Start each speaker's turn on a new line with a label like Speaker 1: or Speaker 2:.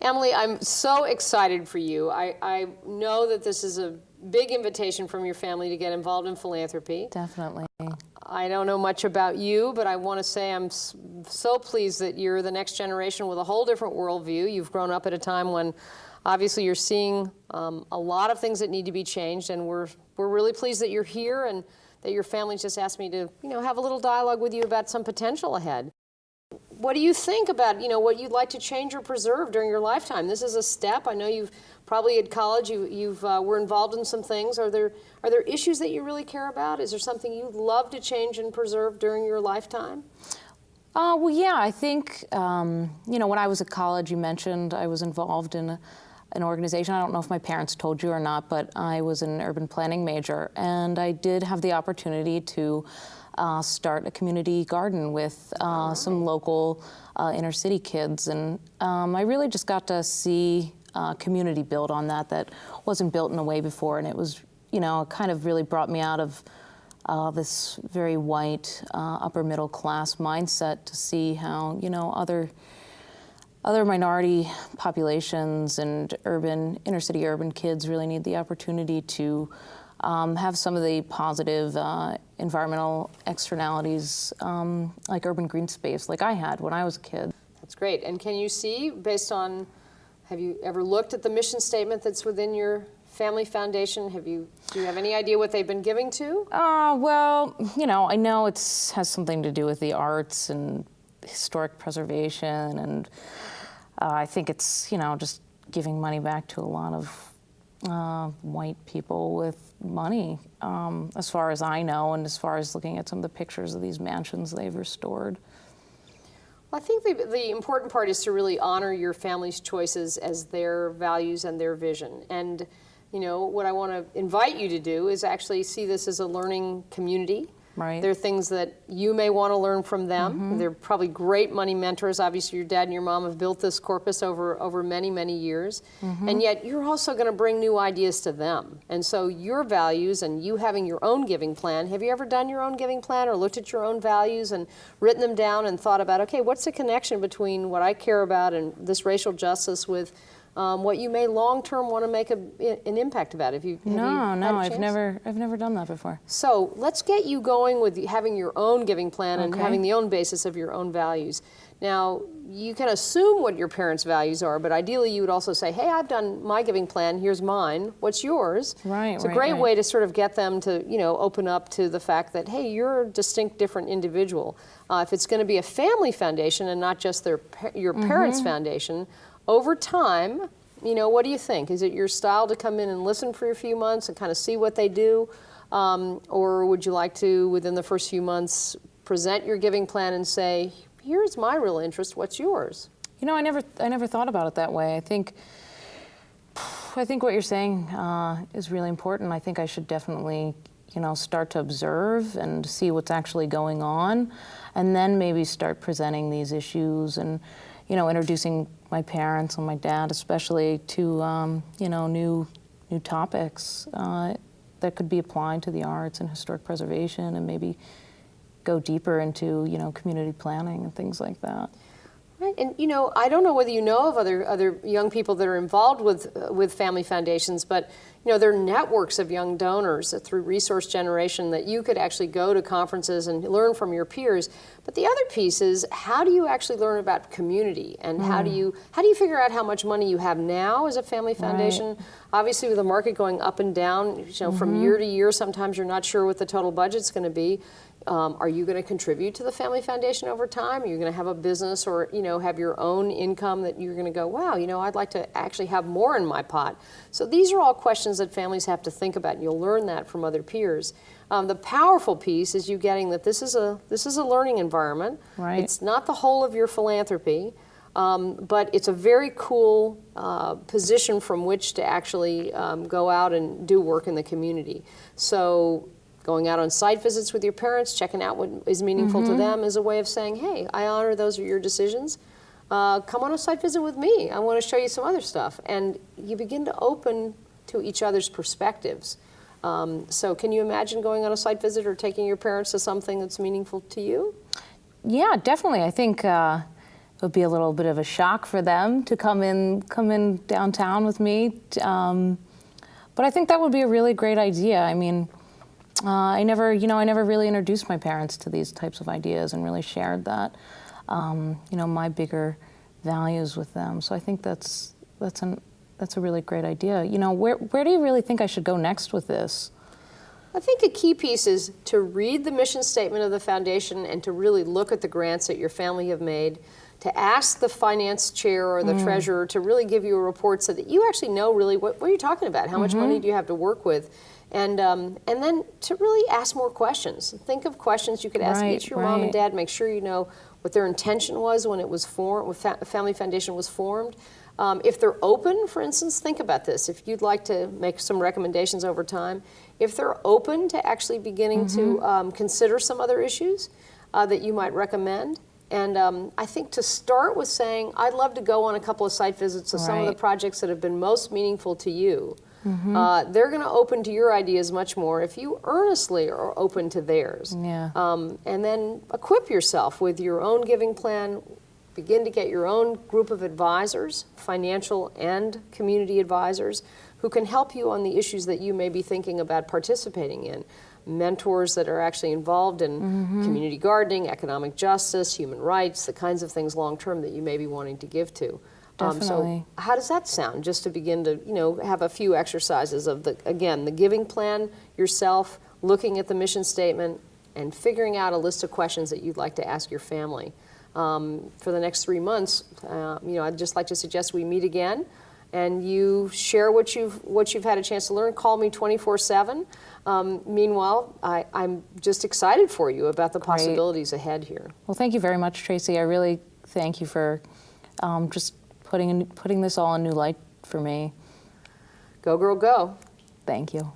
Speaker 1: Emily, I'm so excited for you. I know that this is a big invitation from your family to get involved in philanthropy.
Speaker 2: Definitely.
Speaker 1: I don't know much about you, but I want to say I'm so pleased that you're the next generation with a whole different worldview. You've grown up at a time when obviously you're seeing a lot of things that need to be changed, and we're really pleased that you're here and that your family just asked me to, have a little dialogue with you about some potential ahead. What do you think about, what you'd like to change or preserve during your lifetime? This is a step. I know you've probably at college, you've were involved in some things. Are there issues that you really care about? Is there something you'd love to change and preserve during your lifetime?
Speaker 2: Well, yeah, I think, when I was at college, you mentioned I was involved in an organization. I don't know if my parents told you or not, but I was an urban planning major, and I did have the opportunity to start a community garden with some local inner city kids, and I really just got to see community build on that wasn't built in a way before, and it was, it kind of really brought me out of this very white upper middle class mindset to see how, other minority populations and inner city urban kids really need the opportunity to have some of the positive environmental externalities like urban green space like I had when I was a kid.
Speaker 1: That's great. And can you see, based on, have you ever looked at the mission statement that's within your family foundation? Do you have any idea what they've been giving to?
Speaker 2: Well, I know it has something to do with the arts and historic preservation, and I think it's, just giving money back to a lot of white people with money, as far as I know, and as far as looking at some of the pictures of these mansions they've restored.
Speaker 1: Well, I think the important part is to really honor your family's choices as their values and their vision. And, what I want to invite you to do is actually see this as a learning community.
Speaker 2: Right.
Speaker 1: There are things that you may want to learn from them. Mm-hmm. They're probably great money mentors. Obviously, your dad and your mom have built this corpus over many, many years. Mm-hmm. And yet, you're also going to bring new ideas to them. And so your values and you having your own giving plan, have you ever done your own giving plan or looked at your own values and written them down and thought about, okay, what's the connection between what I care about and this racial justice with what you may long-term want to make an impact about?
Speaker 2: No, I've never done that before.
Speaker 1: So let's get you going with having your own giving plan and having the own basis of your own values. Now, you can assume what your parents' values are, but ideally you would also say, hey, I've done my giving plan, here's mine, what's yours?
Speaker 2: Right,
Speaker 1: It's a great way to sort of get them to, open up to the fact that, hey, you're a distinct, different individual. If it's going to be a family foundation and not just your parents' foundation, over time, what do you think? Is it your style to come in and listen for a few months and kind of see what they do? Or would you like to, within the first few months, present your giving plan and say, here's my real interest, what's yours?
Speaker 2: I never thought about it that way. I think what you're saying is really important. I think I should definitely, start to observe and see what's actually going on, and then maybe start presenting these issues and, introducing my parents and my dad especially to, new topics that could be applied to the arts and historic preservation, and maybe go deeper into, community planning and things like that.
Speaker 1: Right, and I don't know whether you know of other young people that are involved with family foundations, but there are networks of young donors through resource generation that you could actually go to conferences and learn from your peers. But the other piece is, how do you actually learn about community, and how do you figure out how much money you have now as a family foundation? Right. Obviously, with the market going up and down, from year to year, sometimes you're not sure what the total budget's going to be. Are you going to contribute to the family foundation over time? Are you going to have a business or, have your own income that you're going to go, wow, I'd like to actually have more in my pot? So these are all questions that families have to think about, and you'll learn that from other peers. The powerful piece is you getting that this is a learning environment.
Speaker 2: Right.
Speaker 1: It's not the whole of your philanthropy, but it's a very cool position from which to actually go out and do work in the community. So going out on site visits with your parents, checking out what is meaningful to them is a way of saying, hey, I honor those are your decisions. Come on a site visit with me. I want to show you some other stuff. And you begin to open to each other's perspectives. So can you imagine going on a site visit or taking your parents to something that's meaningful to you?
Speaker 2: Yeah, definitely. I think it would be a little bit of a shock for them to come in downtown with me. But I think that would be a really great idea. I mean, I never really introduced my parents to these types of ideas and really shared that, my bigger values with them. So I think that's a really great idea. Where do you really think I should go next with this?
Speaker 1: I think a key piece is to read the mission statement of the foundation and to really look at the grants that your family have made, to ask the finance chair or the treasurer to really give you a report so that you actually know really what you're talking about, how much money do you have to work with, and then to really ask more questions. Think of questions you could ask each your mom and dad. Make sure you know what their intention was when it was formed, when Family Foundation was formed. If they're open, for instance, think about this. If you'd like to make some recommendations over time, if they're open to actually beginning to consider some other issues that you might recommend. And I think to start with saying, I'd love to go on a couple of site visits to some of the projects that have been most meaningful to you. They're going to open to your ideas much more if you earnestly are open to theirs.
Speaker 2: Yeah.
Speaker 1: And then equip yourself with your own giving plan. Begin to get your own group of advisors, financial and community advisors, who can help you on the issues that you may be thinking about participating in. Mentors that are actually involved in community gardening, economic justice, human rights, the kinds of things long-term that you may be wanting to give to. So how does that sound, just to begin to have a few exercises of, the giving plan yourself, looking at the mission statement, and figuring out a list of questions that you'd like to ask your family. For the next 3 months, I'd just like to suggest we meet again, and you share what you've had a chance to learn. Call me 24/7. Meanwhile, I'm just excited for you about the possibilities ahead here.
Speaker 2: Well, thank you very much, Tracy. I really thank you for just putting this all in new light for me.
Speaker 1: Go, girl, go.
Speaker 2: Thank you.